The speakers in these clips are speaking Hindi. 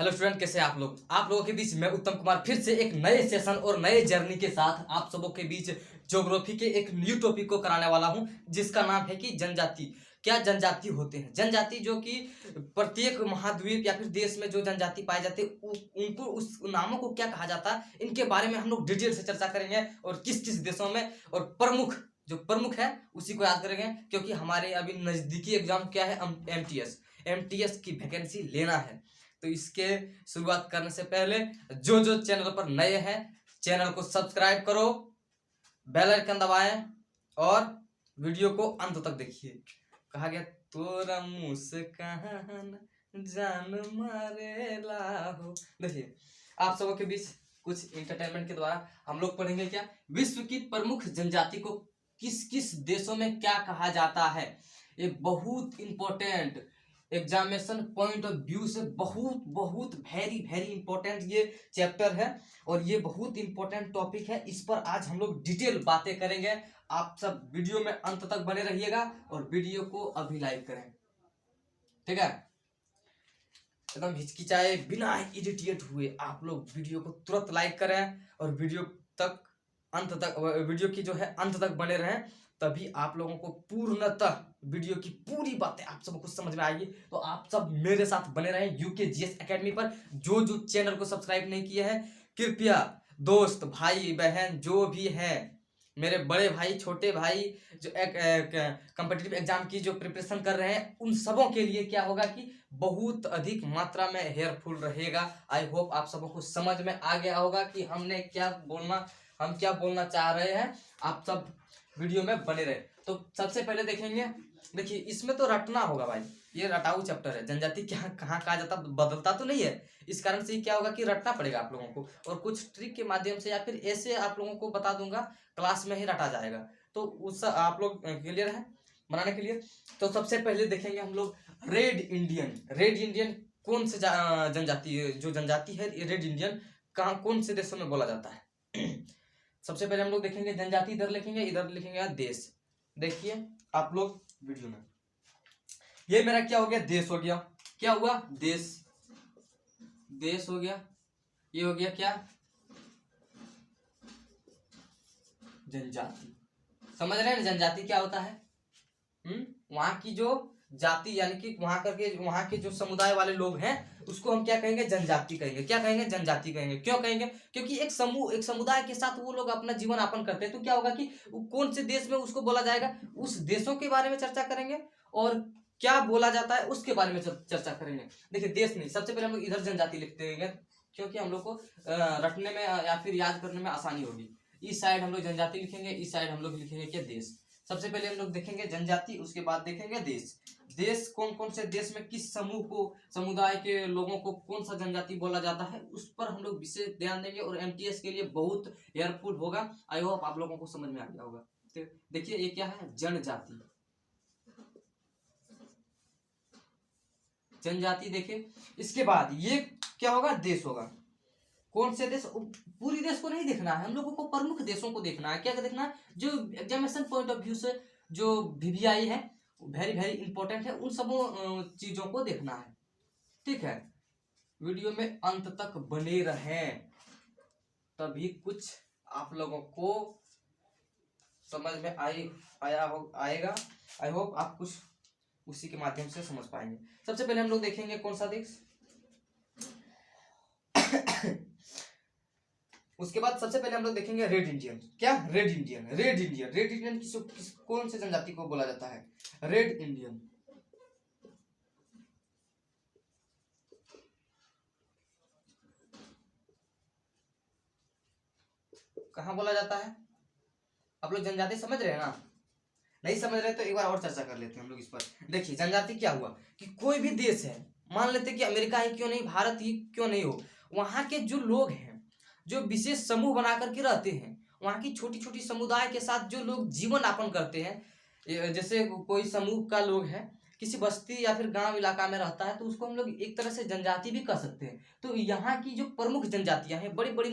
हेलो स्टूडेंट, कैसे हैं आप लोग। आप लोगों के बीच मैं उत्तम कुमार फिर से एक नए सेशन और नए जर्नी के साथ आप सबों के बीच ज्योग्राफी के एक न्यू टॉपिक को कराने वाला हूं, जिसका नाम है कि जनजाति। क्या जनजाति होते हैं? जनजाति जो कि प्रत्येक महाद्वीप या फिर देश में जो जनजाति पाए जाते हैं उनको उस नामों को क्या कहा जाता है, इनके बारे में हम लोग डिटेल से चर्चा करेंगे और किस किस देशों में, और प्रमुख जो प्रमुख है उसी को याद करेंगे, क्योंकि हमारे अभी नजदीकी एग्जाम क्या है, एमटीएस की वैकेंसी लेना है। तो इसके शुरुआत करने से पहले जो चैनल पर नए हैं चैनल को सब्सक्राइब करो, बेल आइकन दबाएं और वीडियो को अंत तक देखिए। कहा गया तोरा मुस्कान जान मारेला हो। देखिए, आप सबों के बीच कुछ इंटरटेनमेंट के द्वारा हम लोग पढ़ेंगे क्या, विश्व की प्रमुख जनजाति को किस किस देशों में क्या कहा जाता है। एक बहुत important examination point of view से बहुत बहुत वेरी वेरी इंपॉर्टेंट ये चैप्टर है और ये बहुत इंपॉर्टेंट टॉपिक है। इस पर आज हम लोग डिटेल बातें करेंगे। आप सब वीडियो में अंत तक बने रहिएगा और वीडियो को अभी लाइक करें, ठीक है। एकदम हिचकिचाए बिना इरिटेट हुए आप लोग वीडियो को तुरंत लाइक करें और वीडियो की जो है अंत तक बने रहें, तभी आप लोगों को पूर्णतः वीडियो की पूरी बातें आप सबको समझ में आएगी। तो आप सब मेरे साथ बने रहें यूके जीएस एकेडमी पर। जो चैनल को सब्सक्राइब नहीं किए हैं, कृपया दोस्त भाई बहन जो भी है, मेरे बड़े भाई छोटे भाई जो कॉम्पिटिटिव एग्जाम की जो प्रिपरेशन कर रहे हैं, उन सबों के लिए क्या होगा कि बहुत अधिक मात्रा में हेल्पफुल रहेगा। आई होप आप सबों को समझ में आ गया होगा कि हम क्या बोलना चाह रहे हैं। आप सब वीडियो में बने रहे। तो सबसे पहले देखेंगे, देखिए इसमें तो रटना होगा भाई, ये रटाऊ चैप्टर है। जनजाति क्या कहाँ कहा जाता, बदलता तो नहीं है। इस कारण से क्या होगा कि रटना पड़ेगा आप लोगों को, और कुछ ट्रिक के माध्यम से या फिर ऐसे आप लोगों को बता दूंगा, क्लास में ही रटा जाएगा। तो उस आप लोग क्लियर है बनाने के लिए। तो सबसे पहले देखेंगे हम लोग रेड इंडियन कौन से जनजाति, जो जनजाति है रेड इंडियन कहाँ कौन से देशों में बोला जाता है। सबसे पहले हम लोग देखेंगे जनजाति, इधर लिखेंगे देश। देखिए आप लोग वीडियो में, ये मेरा क्या हो गया, देश हो गया। क्या हुआ, देश हो गया। ये हो गया क्या, जनजाति। समझ रहे हैं जनजाति क्या होता है। वहां की जो जाति यानी कि वहां के जो समुदाय वाले लोग हैं उसको हम क्या कहेंगे, जनजाति कहेंगे। क्या कहेंगे, जनजाति कहेंगे। क्यों कहेंगे, क्योंकि एक समुदाय के साथ वो लोग अपना जीवन यापन करते हैं। तो क्या होगा कि कौन से देश में उसको बोला जाएगा, उस देशों के बारे में चर्चा करेंगे और क्या बोला जाता है उसके बारे में चर्चा करेंगे। देखिए देश नहीं, सबसे पहले हम लोग इधर जनजाति लिखते हैं क्योंकि हम लोग को रटने में या फिर याद करने में आसानी होगी। इस साइड हम लोग जनजाति लिखेंगे, इस साइड हम लोग लिखेंगे क्या, देश। सबसे पहले हम लोग देखेंगे जनजाति, उसके बाद देखेंगे देश कौन कौन से देश में किस समूह को, समुदाय के लोगों को कौन सा जनजाति बोला जाता है, उस पर हम लोग विशेष ध्यान देंगे और एमटीएस के लिए बहुत हेल्पफुल होगा। आई होप आप लोगों को समझ में आ गया होगा। तो देखिए ये क्या है, जनजाति देखिए। इसके बाद ये क्या होगा, देश होगा। कौन से देश, पूरी देश को नहीं देखना है हम लोगों को, प्रमुख देशों को देखना है। क्या देखना है, जो एग्जामिनेशन पॉइंट ऑफ व्यू से जो वीवीआई है वेरी वेरी इंपॉर्टेंट है, उन सब चीजों को देखना है, ठीक है। वीडियो में अंत तक बने रहें, तभी कुछ आप लोगों को समझ में आएगा। आई होप आप कुछ उसी के माध्यम से समझ पाएंगे। सबसे पहले हम लोग देखेंगे कौन सा देश। उसके बाद सबसे पहले हम लोग देखेंगे रेड इंडियन। क्या, रेड इंडियन कौन से जनजाति को बोला जाता है, रेड इंडियन। कहां बोला जाता है, आप लोग जनजाति समझ रहे हैं ना, नहीं समझ रहे तो एक बार और चर्चा कर लेते हैं हम लोग इस पर। देखिए जनजाति क्या हुआ कि कोई भी देश है, मान लेते कि अमेरिका ही क्यों नहीं, भारत ही क्यों नहीं हो, वहां के जो लोग हैं जो विशेष समूह बना करके रहते हैं, वहां की छोटी छोटी समुदाय के साथ जो लोग जीवन यापन करते हैं, जैसे कोई समूह का लोग है किसी बस्ती या फिर गांव इलाका में रहता है, तो उसको हम लोग एक तरह से जनजाति भी कह सकते हैं। तो यहाँ की जो प्रमुख जनजातियां हैं, बड़ी बड़ी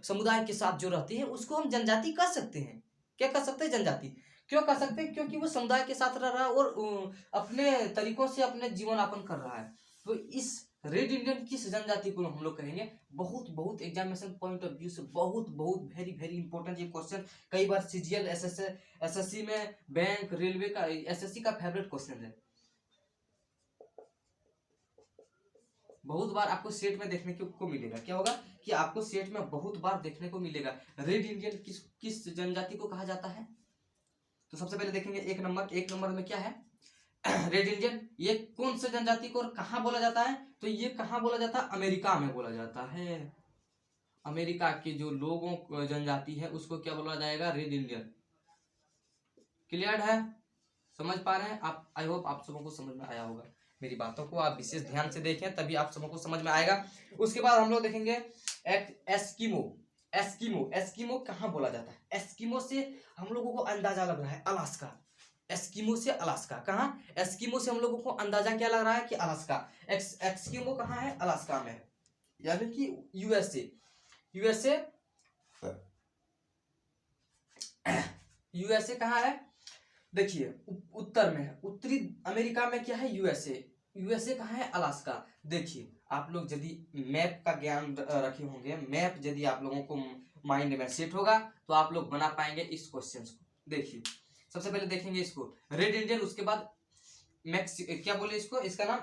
समुदाय के साथ जो रहती है, उसको हम जनजाति कह सकते हैं। क्या कह सकते हैं, जनजाति। क्यों कह सकते हैं, क्योंकि वो समुदाय के साथ रह रहा है और अपने तरीकों से अपने जीवन यापन कर रहा है। तो इस रेड इंडियन किस जनजाति को हम लोग कहेंगे? बहुत एग्जामिनेशन पॉइंट ऑफ व्यू से बहुत वेरी इंपॉर्टेंट ये क्वेश्चन, कई बार सीजीएल एसएससी में, बैंक, रेलवे का, एसएससी का फेवरेट क्वेश्चन है। बहुत बार आपको सेट में देखने को मिलेगा। क्या होगा कि आपको सेट में बहुत बार देखने को मिलेगा। रेड इंडियन किस जनजाति को कहा जाता है? तो सबसे पहले देखेंगे एक नंबर में क्या है रेड इंडियन, ये कौन से जनजाति को और कहाँ बोला जाता है? तो ये कहाँ बोला जाता है? अमेरिका में बोला जाता है। अमेरिका के जो लोगों जनजाति है उसको क्या बोला जाएगा? Red Indian. क्लियर है? समझ पा रहे हैं आप? आई होप आप सबों को समझ में आया होगा। मेरी बातों को आप विशेष ध्यान से देखें तभी आप सबों को समझ में आएगा। उसके बाद हम लोग देखेंगे एस्किमो कहाँ बोला जाता है? एस्किमो से हम लोगों को अंदाजा लग रहा है अलास्का। एस्किमो से अलास्का, कहाँ? एस्किमो से हम लोगों को अंदाजा क्या लग रहा है कि अलास्का। एस्किमो कहाँ है? अलास्का में, यानी कि यूएसए कहाँ है? देखिए उत्तर में है, उत्तरी अमेरिका में क्या है? यूएसए कहाँ है? अलास्का। देखिए आप लोग यदि मैप का ज्ञान रखे होंगे, मैप यदि आप लोगों को माइंड में सेट होगा तो आप लोग बना पाएंगे इस क्वेश्चन को। देखिए सबसे पहले देखेंगे इसको रेड इंडियन, उसके बाद क्या बोले इसको, इसका नाम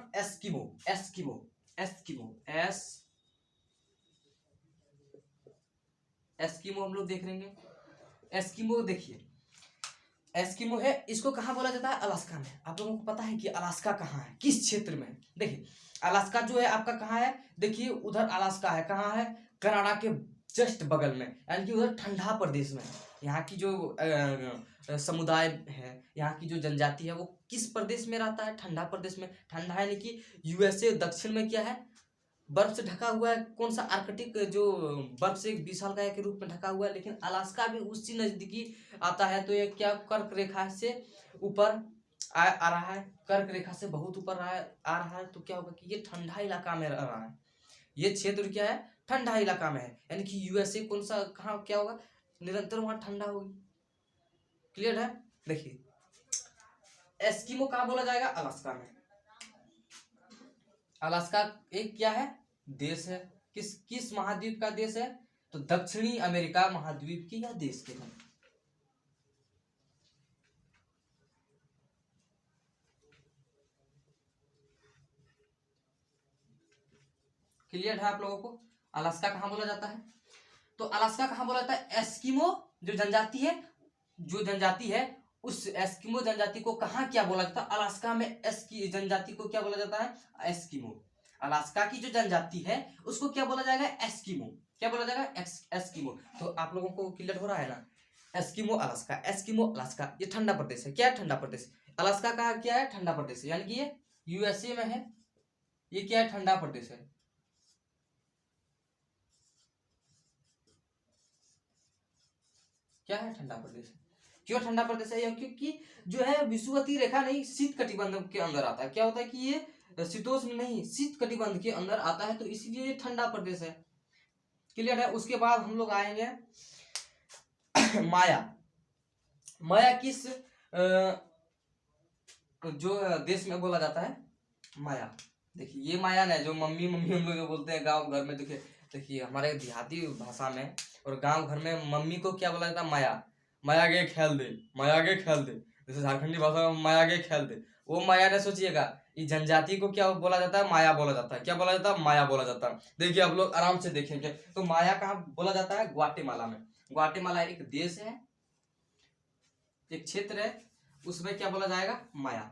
एस्किमो हम लोग देख लेंगे। एस्किमो देखिए, एस्किमो है, इसको कहाँ बोला जाता है? अलास्का में। आप लोगों को पता है कि अलास्का कहाँ है, किस क्षेत्र में? देखिए अलास्का जो है आपका कहाँ है? देखिए उधर अलास्का है, कहाँ है? कनाडा के जस्ट बगल में, यानी कि उधर ठंडा प्रदेश में। यहाँ की जो समुदाय है, यहाँ की जो जनजाति है वो किस प्रदेश में रहता है? ठंडा प्रदेश में। ठंडा यानी कि यूएसए दक्षिण में क्या है? बर्फ से ढका हुआ है। कौन सा? आर्कटिक, जो बर्फ से विशालकाय के रूप में ढका हुआ है। लेकिन अलास्का भी उसी नजदीकी आता है। तो ये क्या कर्क रेखा से ऊपर आ रहा है, कर्क रेखा से बहुत ऊपर आ रहा है। तो क्या होगा कि ये ठंडा इलाका में रह रहा है। ये क्षेत्र क्या है? ठंडा इलाका में है, यानी कि यूएसए कौन सा, कहाँ क्या होगा? निरंतर वहां ठंडा होगी। क्लियर है? देखिए एस्किमो कहाँ बोला जाएगा? अलास्का में। अलास्का एक क्या है? देश है। किस महाद्वीप का देश है? तो दक्षिणी अमेरिका महाद्वीप की या देश के है। क्लियर है आप लोगों को? अलास्का कहाँ बोला जाता है? तो अलास्का कहाँ बोला जाता है? एस्किमो जो जनजाति है उस एस्किमो जनजाति को कहाँ क्या बोला जाता है? अलास्का में जनजाति को क्या बोला जाता है? एस्किमो। अलास्का की जो जनजाति है उसको क्या बोला जाएगा? एस्किमो। क्या बोला जाएगा? एस्किमो। तो आप लोगों को क्लियर हो रहा है ना? एस्किमो अलास्का, ये ठंडा प्रदेश है। क्या है? ठंडा प्रदेश। अलास्का का क्या है? ठंडा प्रदेश है, यानी कि ये यूएसए में है। ये क्या है? ठंडा प्रदेश है। क्या है? ठंडा प्रदेश है। क्यों ठंडा प्रदेश है? क्योंकि जो है विषुवतीय रेखा नहीं, शीत कटिबंध के अंदर आता है। क्या होता है कि ये शीतोष्ण नहीं, शीत कटिबंध के अंदर आता है, तो इसलिए ये ठंडा प्रदेश है। क्लियर है? उसके बाद हम लोग आएंगे माया किस जो देश में बोला जाता है? माया। देखिए ये माया ना, जो मम्मी हम लोग बोलते हैं गांव घर में। देखिए हमारे देहाती भाषा में और गांव घर में मम्मी को क्या बोला जाता है? माया गे खेल दे, जैसे झारखंडी भाषा में माया गे खेल दे। वो माया ने सोचिएगा, इस जनजाति को क्या बोला जाता है? माया बोला जाता है। क्या बोला जाता है? माया बोला जाता है। देखिए आप लोग आराम से देखेंगे। तो माया कहाँ बोला जाता है? ग्वाटेमाला में। ग्वाटेमाला एक देश है, एक क्षेत्र है, उसमें क्या बोला जाएगा? माया।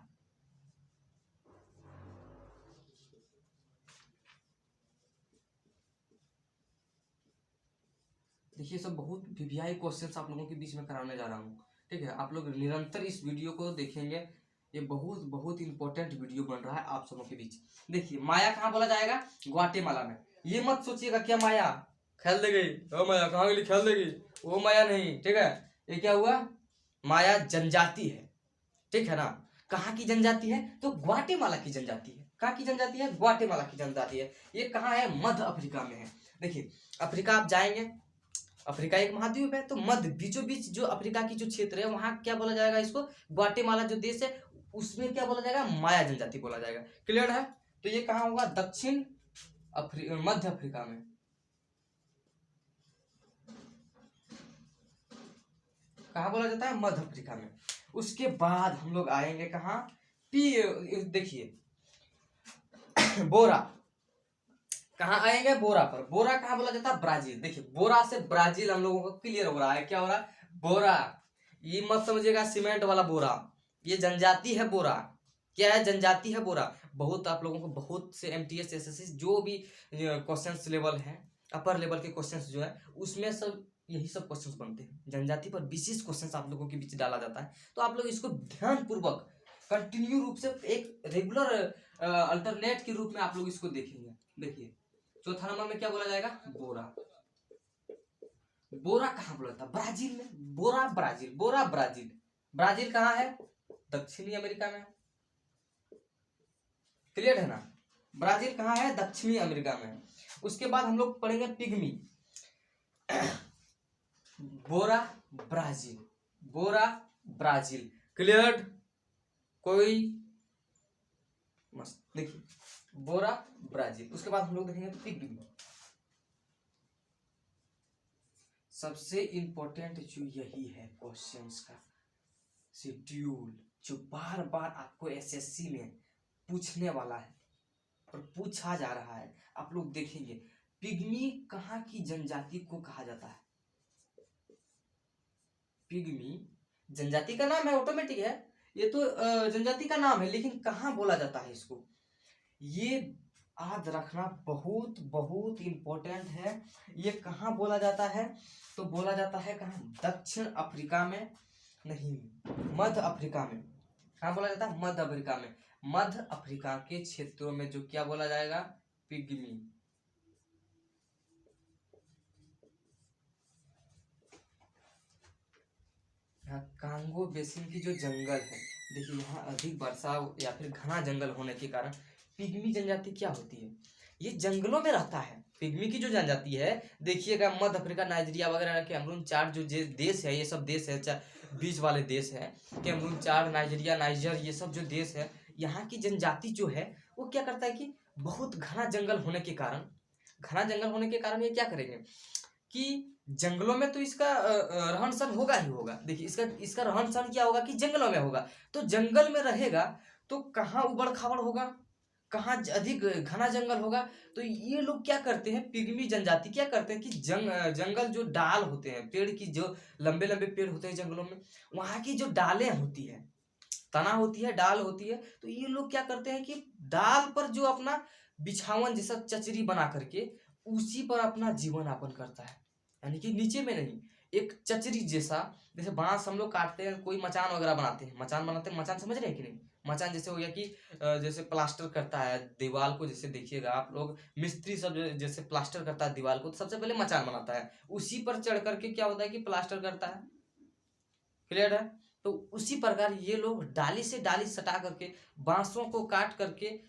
देखिए सब बहुत वीवीआई क्वेश्चंस आप लोगों के बीच में कराने जा रहा हूँ। ठीक है, आप लोग निरंतर इस वीडियो को देखेंगे। ये बहुत इंपॉर्टेंट वीडियो बन रहा है आप सबों के बीच। देखिए माया कहाँ बोला जाएगा? ग्वाटेमाला में। ये मत सोचिएगा क्या माया खेल देगी, ओ माया कहाँ गई खेल देगी, वो माया नहीं। ठीक है, ये क्या हुआ? माया जनजाति है। ठीक है ना? कहाँ की जनजाति है? तो ग्वाटेमाला की जनजाति है। कहाँ की जनजाति है? ग्वाटेमाला की जनजाति है। ये कहाँ है? मध्य अफ्रीका में है। देखिए अफ्रीका आप जाएंगे, अफ्रीका एक महाद्वीप है, तो मध्य बीचों बीच जो अफ्रीका की जो क्षेत्र है वहां क्या बोला जाएगा? इसको ग्वाटेमाला जो देश है उसमें क्या बोला जाएगा? माया जनजाति बोला जाएगा। क्लियर है? तो ये कहाँ होगा? दक्षिण मध्य अफ्रीका में। कहाँ बोला जाता है? मध्य अफ्रीका में। उसके बाद हम लोग आएंगे कहाँ? देखिए बोरा, कहाँ आएंगे? बोरा पर। बोरा कहाँ बोला जाता है? ब्राजील। देखिए बोरा से ब्राजील हम लोगों को क्लियर हो रहा है। क्या हो रहा है? बोरा। ये मत समझिएगा सीमेंट वाला बोरा, ये जनजाति है बोरा। क्या है? जनजाति है बोरा। बहुत आप लोगों को बहुत से एमटीएस एसएससी जो भी क्वेश्चंस लेवल है, अपर लेवल के क्वेश्चंस जो है उसमें सब यही सब क्वेश्चंस बनते हैं। जनजाति पर विशेष क्वेश्चंस आप लोगों के बीच डाला जाता है, तो आप लोग इसको ध्यान पूर्वक कंटिन्यू रूप से एक रेगुलर अल्टरनेट के रूप में आप लोग इसको देखेंगे। देखिए चौथा नंबर में क्या बोला जाएगा? बोरा। बोरा कहाँ बोला था? ब्राजील में। बोरा ब्राजील, बोरा ब्राजील। ब्राजील कहाँ है? दक्षिणी अमेरिका में। क्लियर है ना? ब्राजील कहाँ है? दक्षिणी अमेरिका में। उसके बाद हम लोग पढ़ेंगे पिग्मी। बोरा ब्राजील, बोरा ब्राजील। क्लियर? कोई मस्त। देखिए बोरा ब्राजील। उसके बाद हम लोग देखेंगे पिग्मी। सबसे इंपॉर्टेंट जो यही है क्वेश्चंस का शेड्यूल, जो बार बार आपको एसएससी में पूछने वाला है और पूछा जा रहा है। आप लोग देखेंगे पिग्मी कहाँ की जनजाति को कहा जाता है? पिग्मी जनजाति का नाम है, ऑटोमेटिक है, ये तो जनजाति का नाम है, लेकिन कहाँ बोला जाता है इसको? ये याद रखना बहुत बहुत इंपॉर्टेंट है। ये कहाँ बोला जाता है? तो बोला जाता है कहाँ? दक्षिण अफ्रीका में नहीं, मध्य अफ्रीका में। कहाँ बोला जाता है? मध्य अफ्रीका में। मध्य अफ्रीका के क्षेत्रों में जो क्या बोला जाएगा? पिग्मी। कांगो बेसिन की जो जंगल है, देखिए यहाँ अधिक वर्षा या फिर घना जंगल होने के कारण पिग्मी जनजाति क्या होती है? ये जंगलों में रहता है। पिग्मी की जो जनजाति है, देखिएगा मध्य अफ्रीका, नाइजीरिया वगैरह, कैमरून, चाड जो देश है, ये सब देश है बीच वाले देश है, कैमरून, चाड, नाइजीरिया, नाइजर, ये सब जो देश है, यहाँ की जनजाति जो है वो क्या करता है कि बहुत घना जंगल होने के कारण, घना जंगल होने के कारण ये क्या करेंगे कि जंगलों में तो इसका रहन सहन होगा ही होगा। देखिए इसका रहन सहन क्या होगा कि जंगलों में होगा। तो जंगल में रहेगा तो कहाँ उबड़ खाबड़ होगा, कहाँ अधिक घना जंगल होगा। तो ये लोग क्या करते हैं, पिग्मी जनजाति क्या करते हैं कि जंगल जो डाल होते हैं, पेड़ की जो लंबे लंबे पेड़ होते हैं जंगलों में, वहाँ की जो डालें होती है, तना होती है, डाल होती है, तो ये लोग क्या करते हैं कि डाल पर जो अपना बिछावन जैसा चचरी बना करके उसी पर अपना जीवन यापन करता है। यानी कि नीचे में नहीं, एक चचरी जैसा, जैसे बांस हम लोग काटते हैं, कोई मचान वगैरह बनाते हैं, मचान बनाते हैं, मचान समझ रहे हैं कि नहीं? मचान जैसे हो गया कि जैसे प्लास्टर करता है दीवार को, जैसे देखिएगा आप लोग मिस्त्री सब जैसे प्लास्टर करता है दीवार को, तो सबसे पहले मचान बनाता है, उसी पर चढ़ करके क्या होता है कि प्लास्टर करता है। क्लियर है? तो उसी प्रकार ये लोग डाली से डाली सटा करके, बांसों को काट करके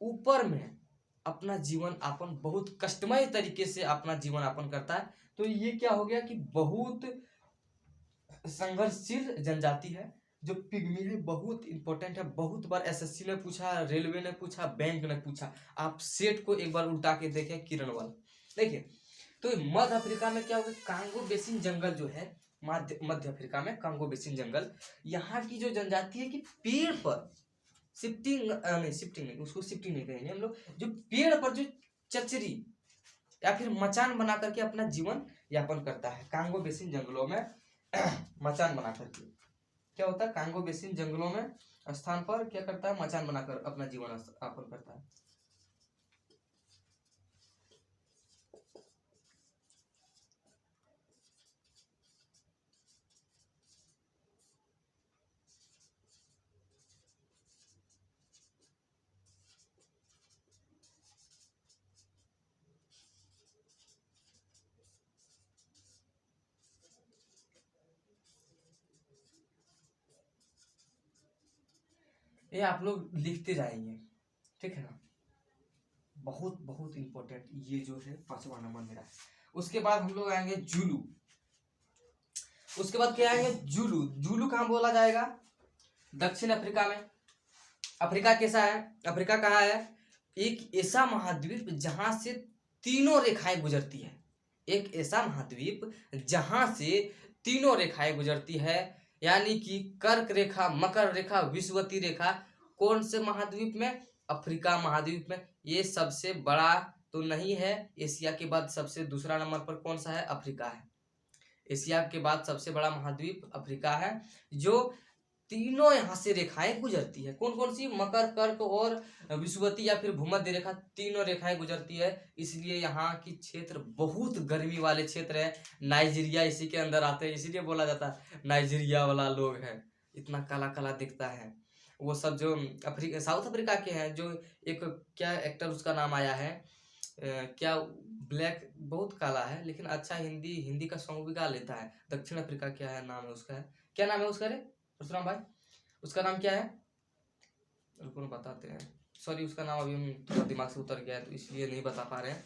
ऊपर में अपना जीवन यापन बहुत कष्टमय तरीके से अपना जीवन यापन करता है। तो ये क्या हो गया कि बहुत संघर्षशील जनजाति है जो पिग्मी है, बहुत इंपॉर्टेंट है। बहुत बार एसएससी ने पूछा, रेलवे ने पूछा, बैंक ने पूछा। आप सेट को एक बार उल्टा के देखें किरणवल। देखिए तो मध्य अफ्रीका में क्या होगा, कांगो बेसिन जंगल जो है, मध्य अफ्रीका में कांगो बेसिन जंगल, यहाँ की जो जनजाति है कि पेड़ पर शिफ्टिंग नहीं, उसको शिफ्टिंग नहीं कहेंगे हम लोग, जो पेड़ पर जो चचरी या फिर मचान बना करके अपना जीवन यापन करता है कांगो बेसिन जंगलों में। मचान बना करके क्या होता है, कांगो बेसिन जंगलों में स्थान पर क्या करता है, मचान बनाकर अपना जीवन यापन करता है। ये आप लोग लिखते जाएंगे, ठीक है ना? बहुत बहुत इंपॉर्टेंट ये जो है 5वां नंबर मेरा। उसके बाद हम लोग आएंगे जुलू। उसके बाद क्या आएंगे, जुलू। जुलू कहाँ बोला जाएगा? दक्षिण अफ्रीका में। अफ्रीका कैसा है, अफ्रीका कहाँ है? एक ऐसा महाद्वीप जहां से तीनों रेखाएं गुजरती है। एक ऐसा महाद्वीप जहां से तीनों रेखाएं गुजरती है, यानी कि कर्क रेखा, मकर रेखा, विषुवती रेखा। कौन से महाद्वीप में? अफ्रीका महाद्वीप में। ये सबसे बड़ा तो नहीं है, एशिया के बाद सबसे दूसरा नंबर पर कौन सा है? अफ्रीका है। एशिया के बाद सबसे बड़ा महाद्वीप अफ्रीका है, जो तीनों यहाँ से रेखाएं गुजरती है। कौन कौन सी? मकर, कर्क और विषुवती या फिर भूमध्य रेखा, तीनों रेखाएं गुजरती है। इसलिए यहाँ की क्षेत्र बहुत गर्मी वाले क्षेत्र है। नाइजीरिया इसी के अंदर आते हैं, इसीलिए बोला जाता है नाइजीरिया वाला लोग है, इतना काला काला दिखता है। वो सब जो साउथ अफ्रीका के हैं, जो एक क्या एक्टर उसका नाम आया है, क्या ब्लैक, बहुत काला है लेकिन अच्छा हिंदी का सॉन्ग भी गा लेता है। दक्षिण अफ्रीका क्या है नाम है उसका, है क्या नाम है उसका रे परशुराम भाई? उसका नाम क्या है? रुको बताते हैं। सॉरी, उसका नाम अभी थोड़ा दिमाग से उतर गया है तो इसलिए नहीं बता पा रहे हैं।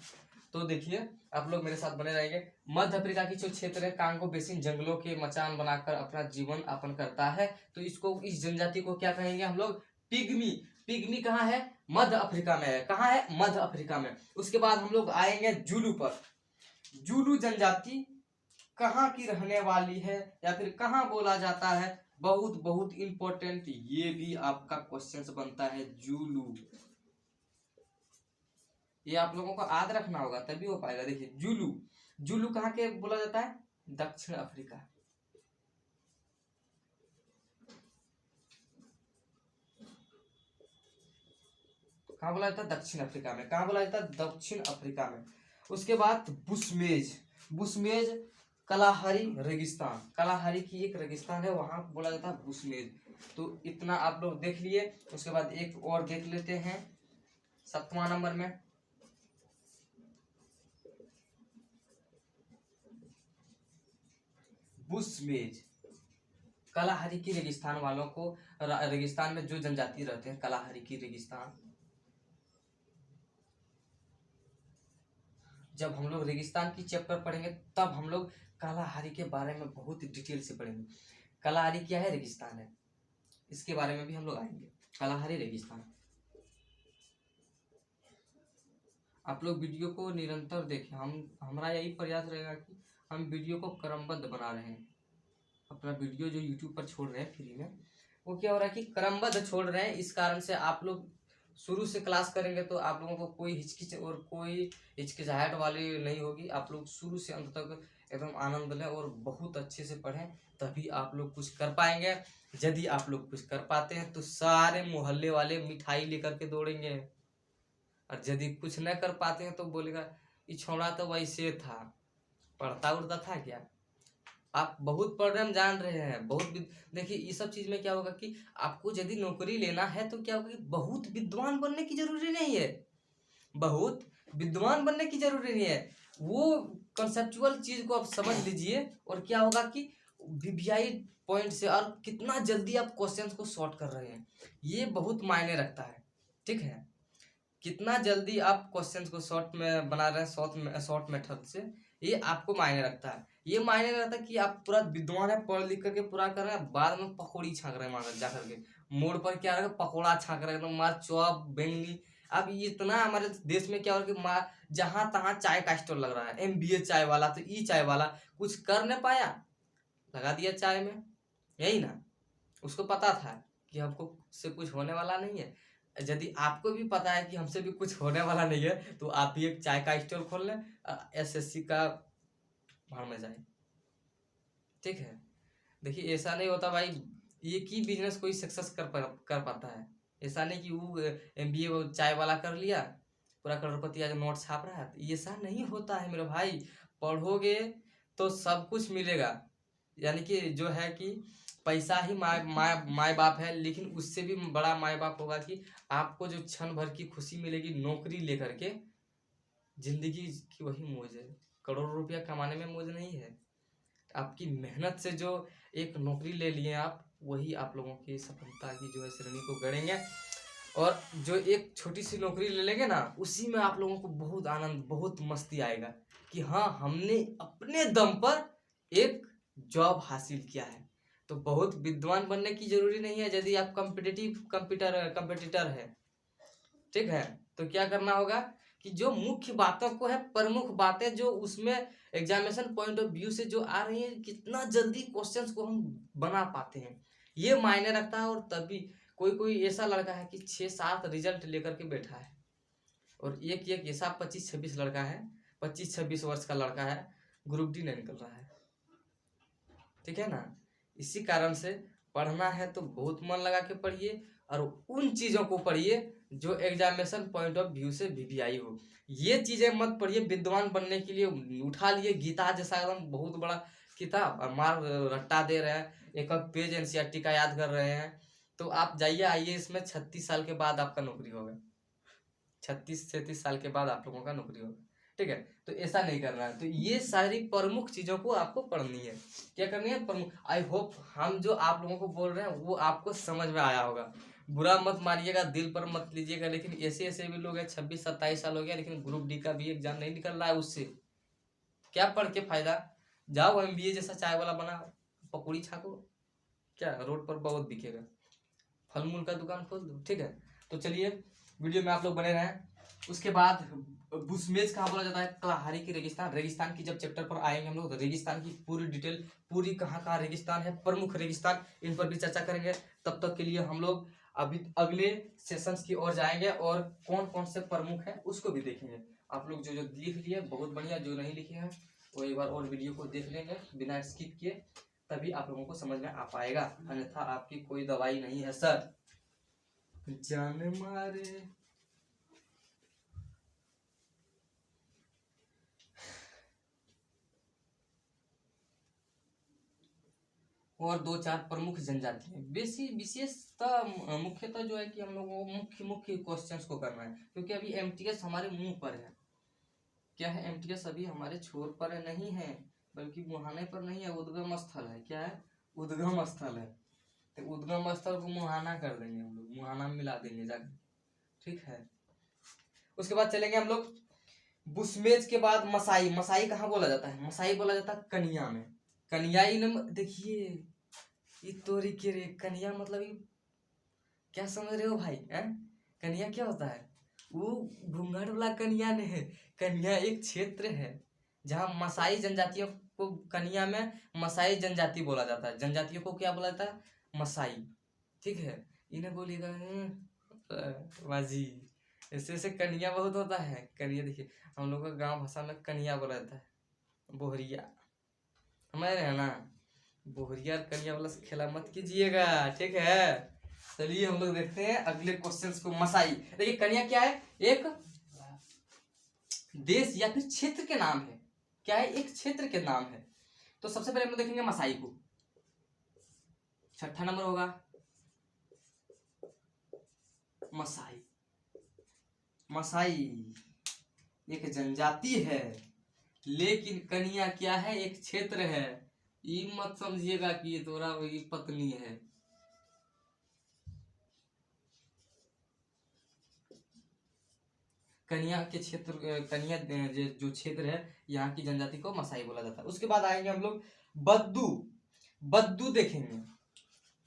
तो देखिए आप लोग मेरे साथ बने रहेंगे। मध्य अफ्रीका की जो क्षेत्र है, कांगो बेसिन जंगलों के मचान बनाकर अपना जीवन यापन करता है। तो इसको, इस जनजाति को क्या कहेंगे हम लोग? पिग्मी। पिग्मी कहाँ है? मध्य अफ्रीका में है। कहाँ है? मध्य अफ्रीका में। उसके बाद हम लोग आएंगे जूलू पर। जूलू जनजाति कहाँ की रहने वाली है या फिर कहाँ बोला जाता है? बहुत बहुत इंपॉर्टेंट, ये भी आपका क्वेश्चन बनता है। जूलू, ये आप लोगों को याद रखना होगा तभी हो पाएगा। देखिए जूलू, जूलू कहाँ के बोला जाता है? दक्षिण अफ्रीका। कहाँ बोला जाता है? दक्षिण अफ्रीका में। कहाँ बोला जाता है? दक्षिण अफ्रीका में। उसके बाद बुशमेज। बुशमेज कलाहारी रेगिस्तान, कलाहारी की एक रेगिस्तान है, वहां बोला जाता है बुशमेज। तो इतना आप लोग देख लिए। उसके बाद एक और देख लेते हैं 7वां नंबर में। बुशमेज, कलाहारी की रेगिस्तान वालों को, रेगिस्तान में जो जनजाति रहते हैं, कलाहारी की रेगिस्तान। जब हम लोग रेगिस्तान की चैप्टर पढ़ेंगे तब हम लोग कलाहारी के बारे में बहुत डिटेल से पढ़ेंगे। कलाहारी क्या है? रेगिस्तान है, इसके बारे में भी हम लोग आएंगे। कलाहारी रेगिस्तान। आप लोग वीडियो को निरंतर देखें। हमारा यही प्रयास रहेगा कि हम वीडियो को क्रमबद्ध बना रहे हैं। अपना वीडियो जो यूट्यूब पर छोड़ रहे हैं फ्री में, वो क्या हो रहा है कि क्रमबद्ध छोड़ रहे हैं। इस कारण से आप लोग शुरू से क्लास करेंगे तो आप लोगों को कोई हिचकिच और कोई हिचकिचाहट वाली नहीं होगी। आप लोग शुरू से अंत तक एकदम आनंद लें और बहुत अच्छे से पढ़ें, तभी आप लोग कुछ कर पाएंगे। यदि आप लोग कुछ कर पाते हैं तो सारे मोहल्ले वाले मिठाई लेकर के दौड़ेंगे, और यदि कुछ न कर पाते हैं तो बोलेगा ये छोड़ा तो वैसे था, पढ़ता उड़ता था क्या? आप बहुत पढ़ रहे हैं, हम जान रहे हैं, बहुत देखिए ये सब चीज में क्या होगा कि आपको यदि नौकरी लेना है तो क्या होगा कि बहुत विद्वान बनने की जरूरी नहीं है। बहुत विद्वान बनने की जरूरी नहीं है। वो कंसेप्चुअल चीज को आप समझ लीजिए और क्या होगा कि वीवीआई पॉइंट से और कितना जल्दी आप क्वेश्चंस को सॉर्ट कर रहे हैं, ये बहुत मायने रखता है। ठीक है, कितना जल्दी आप क्वेश्चंस को शॉर्ट में बना रहे हैं, शॉर्ट मेथड से, ये आपको मायने रखता है। ये मायने रखता है कि आप पूरा विद्वान है, पढ़ लिख करके पूरा कर रहे हैं, बाद में पकौड़ी छांक रहे हैं मार जा करके मोड़ पर, क्या रहे पकौड़ा छांक रहे हैं एकदम मार चौप बैंगनी। अब इतना हमारे देश में क्या हो रहा है कि मार जहां तहां चाय का स्टॉल लग रहा है, MBA चाय वाला तो ई चाय वाला, कुछ कर नहीं पाया, लगा दिया चाय में। यही ना, उसको पता था कि हमको से कुछ होने वाला नहीं है। यदि आपको भी पता है कि हमसे भी कुछ होने वाला नहीं है तो आप भी एक चाय का स्टॉल खोल लें, SSC का भाड़ में जाए। ठीक है, देखिए ऐसा नहीं होता भाई एक ही बिजनेस कोई सक्सेस कर पाता है। ऐसा नहीं कि वो MBA चाय वाला कर लिया, पूरा करोड़पति आज नोट छाप रहा है, तो ऐसा नहीं होता है मेरे भाई। पढ़ोगे तो सब कुछ मिलेगा, यानी कि जो है कि पैसा ही माए बाप है, लेकिन उससे भी बड़ा माए बाप होगा कि आपको जो क्षण भर की खुशी मिलेगी नौकरी लेकर के। जिंदगी की वही मौज है, करोड़ों रुपया कमाने में मौज नहीं है। आपकी मेहनत से जो एक नौकरी ले लिए आप, वही आप लोगों की सफलता की जो है श्रेणी को गढ़ेंगे। और जो एक छोटी सी नौकरी ले लेंगे ना, उसी में आप लोगों को बहुत आनंद, बहुत मस्ती आएगा कि हाँ हमने अपने दम पर एक जॉब हासिल किया है। तो बहुत विद्वान बनने की जरूरी नहीं है यदि आप कॉम्पिटिटर है। ठीक है, तो क्या करना होगा कि जो मुख्य बातों को है, प्रमुख बातें जो उसमें एग्जामिनेशन पॉइंट ऑफ व्यू से जो आ रही है, कितना जल्दी क्वेश्चंस को हम बना पाते हैं, ये मायने रखता है। और तभी कोई कोई ऐसा लड़का है कि 6-7 रिजल्ट लेकर के बैठा है, और एक एक ऐसा 25-26 लड़का है, 25-26 वर्ष का लड़का है, ग्रुप डी नहीं निकल रहा है। ठीक है ना। इसी कारण से पढ़ना है तो बहुत मन लगा के पढ़िए, और उन चीज़ों को पढ़िए जो एग्जामिनेशन पॉइंट ऑफ व्यू से वीवीआई हो। ये चीज़ें मत पढ़िए विद्वान बनने के लिए उठा लिए गीता जैसा एकदम बहुत बड़ा किताब और मार रट्टा दे रहे हैं, एक एक पेज एनसीईआरटी का याद कर रहे हैं। तो आप जाइए आइए, इसमें 36 साल के बाद आपका नौकरी होगा, 36-37 साल के बाद आप लोगों का नौकरी होगा। ठीक है, तो ऐसा नहीं करना है। तो ये सारी प्रमुख चीज़ों को आपको पढ़नी है। क्या करनी है? प्रमुख। आई होप हम जो आप लोगों को बोल रहे हैं वो आपको समझ में आया होगा। बुरा मत मानिएगा, दिल पर मत लीजिएगा, लेकिन ऐसे ऐसे भी लोग हैं 26-27 साल हो गया लेकिन ग्रुप डी का भी एग्जाम नहीं निकल रहा है। उससे क्या पढ़ के फायदा? जाओ MBA जैसा चाय वाला बना, पकौड़ी छाको, क्या रोड पर बहुत दिखेगा, फल मूल का दुकान खोल दो। ठीक है, तो चलिए वीडियो में आप लोग बने रहें। उसके बाद बुशमेज कहाँ बोला जाता है? कलाहारी की रेगिस्तान। रेगिस्तान की जब चैप्टर पर आएंगे हम लोग तो रेगिस्तान की पूरी डिटेल, पूरी कहाँ कहाँ रेगिस्तान है, प्रमुख रेगिस्तान, इन पर भी चर्चा करेंगे। तब तक के लिए हम लोग अभी अगले सेशंस की ओर जाएंगे और कौन कौन से प्रमुख है उसको भी देखेंगे। आप लोग जो जो लिख लिए बहुत बढ़िया, जो नहीं लिखे हैं वो एक बार और वीडियो को देख लेंगे बिना स्किप किए, तभी आप लोगों को समझ में आ पाएगा, अन्यथा आपकी कोई दवाई नहीं है सर। जान मारे और 2-4 प्रमुख जनजातियां, विशेषतः मुख्यतः जो है कि हम लोगों को मुख्य मुख्य क्वेश्चंस को करना है, क्योंकि अभी MTS हमारे मुंह पर है। क्या है? MTS अभी हमारे छोर पर नहीं है, बल्कि मुहाने पर नहीं है, उद्गम स्थल है। क्या है? उद्गम स्थल है। तो उद्गम स्थल को मुहाना कर देंगे हम लोग, मुहाना में मिला देंगे जाकर। ठीक है, उसके बाद चलेंगे हम लोग बुशमेज के बाद मसाई। मसाई कहाँ बोला जाता है? मसाई बोला जाता है कन्या में। कन्याई न देखिए, ये तोरी के रे कन्या मतलब ये क्या समझ रहे हो भाई? हैं? कन्या क्या होता है? वो घूंघट वाला कन्या नहीं है। कन्या एक क्षेत्र है जहाँ मसाई जनजातियों को, कन्या में मसाई जनजाति बोला जाता है। जनजातियों को क्या बोला जाता है? मसाई। ठीक है, इन्हें बोलेगा माजी, ऐसे ऐसे कन्या बहुत होता है। कन्या देखिए, हम लोग का गांव भाषा में कन्या बोला जाता है, बोहरिया, समझ रहे हैं ना? बोहरिया और कन्या वाला से खेला मत कीजिएगा। ठीक है, चलिए हम लोग देखते हैं अगले क्वेश्चंस को। मसाई, देखिए कन्या क्या है? एक देश या फिर क्षेत्र के नाम है। क्या है? एक क्षेत्र के नाम है। तो सबसे पहले हम लोग देखेंगे मसाई को। 6ठा नंबर होगा मसाई। मसाई एक जनजाति है, लेकिन कन्या क्या है? एक क्षेत्र है। ये मत समझिएगा कि ये तोरा ये पत्नी है। कन्या के क्षेत्र, कन्या जो क्षेत्र है यहाँ की जनजाति को मसाई बोला जाता है। उसके बाद आएंगे हम लोग बद्दू। बद्दू देखेंगे।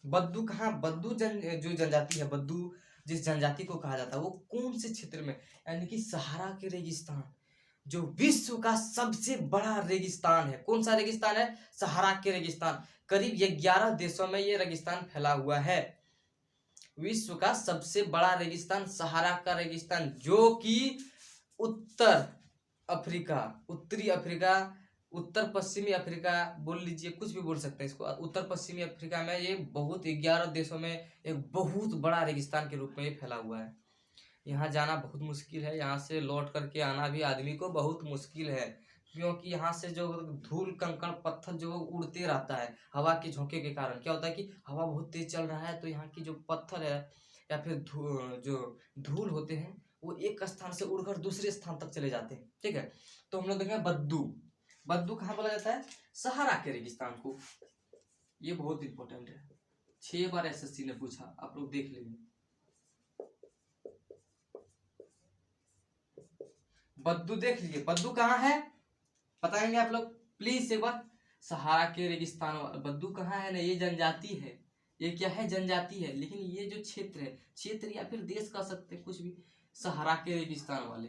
बद्दू कहाँ? बद्दू जो जनजाति है, बद्दू जिस जनजाति को कहा जाता है वो कौन से क्षेत्र में? यानी कि सहारा के रेगिस्तान, जो विश्व का सबसे बड़ा रेगिस्तान है। कौन सा रेगिस्तान है? सहारा के रेगिस्तान। करीब 11 देशों में ये रेगिस्तान फैला हुआ है। विश्व का सबसे बड़ा रेगिस्तान सहारा का रेगिस्तान, जो कि उत्तर अफ्रीका, उत्तरी अफ्रीका, उत्तर पश्चिमी अफ्रीका बोल लीजिए, कुछ भी बोल सकते हैं इसको। उत्तर पश्चिमी अफ्रीका में ये बहुत 11 देशों में एक बहुत बड़ा रेगिस्तान के रूप में ये फैला हुआ है। यहाँ जाना बहुत मुश्किल है, यहाँ से लौट करके आना भी आदमी को बहुत मुश्किल है, क्योंकि यहाँ से जो धूल कंकड़ पत्थर जो उड़ते रहता है हवा के झोंके के कारण। क्या होता है कि हवा बहुत तेज चल रहा है तो यहाँ की जो पत्थर है या फिर जो धूल होते हैं वो एक स्थान से उड़कर दूसरे स्थान तक चले जाते हैं। ठीक है, तो हम लोग देखेंगे बद्दू। बद्दू कहाँ बोला जाता है? सहारा के रेगिस्तान को। ये बहुत इंपॉर्टेंट है, 6 बार SSC ने पूछा, आप लोग देख लेंगे। बद्दू देख लीजिए, बद्दू कहाँ है बताएंगे आप लोग प्लीज एक बार। सहारा के रेगिस्तान, बद्दू कहाँ है ना? ये जनजाति है। ये क्या है? जनजाति है, लेकिन ये जो क्षेत्र है, क्षेत्र या फिर देश कह सकते हैं, कुछ भी, सहारा के रेगिस्तान वाले।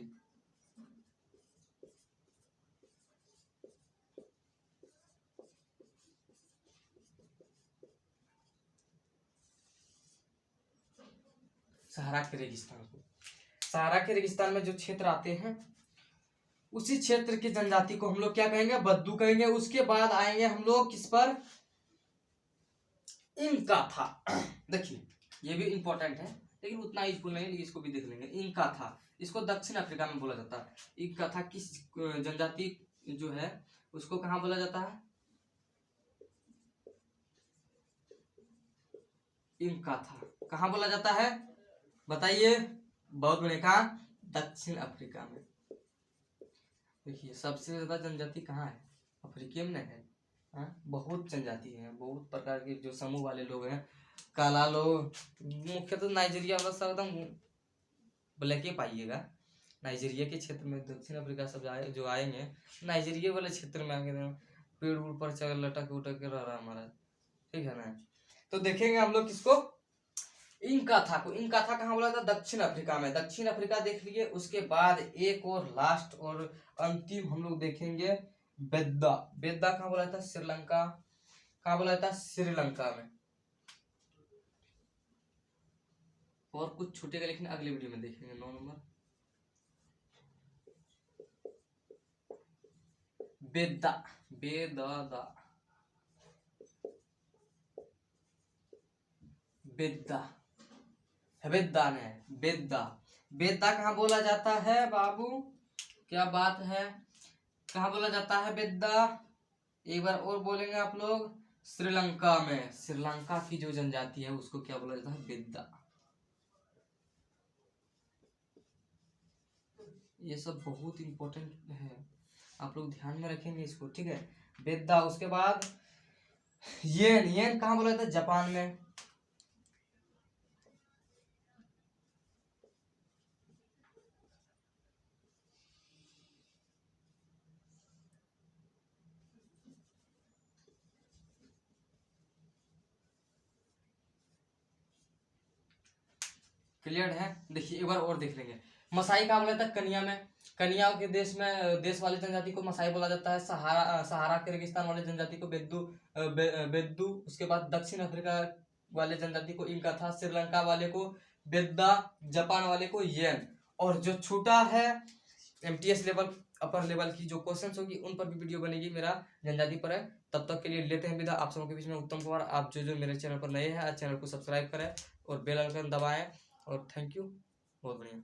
सहारा के रेगिस्तान को, सहारा के रेगिस्तान में जो क्षेत्र आते हैं उसी क्षेत्र की जनजाति को हम लोग क्या कहेंगे, बद्दू कहेंगे। उसके बाद आएंगे हम लोग किस पर, इनका था। देखिए ये भी इंपॉर्टेंट है लेकिन उतना यूजफुल नहीं, लेकिन इसको भी देख लेंगे। इनका था, इसको दक्षिण अफ्रीका में बोला जाता है। इनका था किस जनजाति जो है उसको कहाँ बोला जाता है, इनका था कहाँ बोला जाता है बताइए, बहुत बड़े कहा, दक्षिण अफ्रीका में। देखिए सबसे ज्यादा जनजाति कहाँ है, अफ्रीका में है। बहुत जनजाति है, बहुत प्रकार के जो समूह वाले लोग हैं, काला लोग, मुख्यतः नाइजीरिया वाला सब एकदम ब्लैक ही पाइएगा। नाइजीरिया के क्षेत्र में दक्षिण अफ्रीका सब जो आएंगे, नाइजीरिया वाले क्षेत्र में आके पेड़ उड़ पर चढ़ लटक उटक के रह रहा हमारा, ठीक है ना। तो देखेंगे हम लोग किसको, इनका था को। इनका था कहाँ बोला था, दक्षिण अफ्रीका में। दक्षिण अफ्रीका देख लिए। उसके बाद एक और लास्ट और अंतिम हम लोग देखेंगे बेद्दा। बेद्दा कहाँ बोला था, श्रीलंका। कहाँ बोला था, श्रीलंका में। और कुछ छूटेगा लेकिन अगले वीडियो में देखेंगे। 9 नंबर बेद्दा, बेदादा, बेद्दा, बेद्दा ने, बेद्दा। बेद्दा कहाँ बोला जाता है बाबू, क्या बात है, कहाँ बोला जाता है बेद्दा, एक बार और बोलेंगे आप लोग, श्रीलंका में। श्रीलंका की जो जनजाति है उसको क्या बोला जाता है, बेद्दा। ये सब बहुत इंपॉर्टेंट है, आप लोग ध्यान में रखेंगे इसको, ठीक है। बेद्दा। उसके बाद येन। येन कहाँ बोला जाता है, जापान में। क्लियर है। देखिए एक बार और देख लेंगे। मसाई कहाँ बोला जाता है, कनिया में। कनिया के देश में, देश वाले जनजाति को मसाई बोला जाता है। सहारा के रेगिस्तान वाले जनजाति को बेद्दू, बेद्दू। उसके बाद दक्षिण अफ्रीका वाले जनजाति को इनका था, श्रीलंका वाले को बेद्दा, जापान वाले को येन। और जो छूटा है MTS लेवल, अपर लेवल की जो क्वेश्चंस होगी उन पर भी वीडियो बनेगी, मेरा जनजाति पर है। तब तक के लिए लेते हैं विदा, आप सबों के बीच में उत्तम कुमार। आप जो मेरे चैनल पर नए हैं, चैनल को सब्सक्राइब करें और बेल आइकन दबाएं। और थैंक यू, बहुत बढ़िया।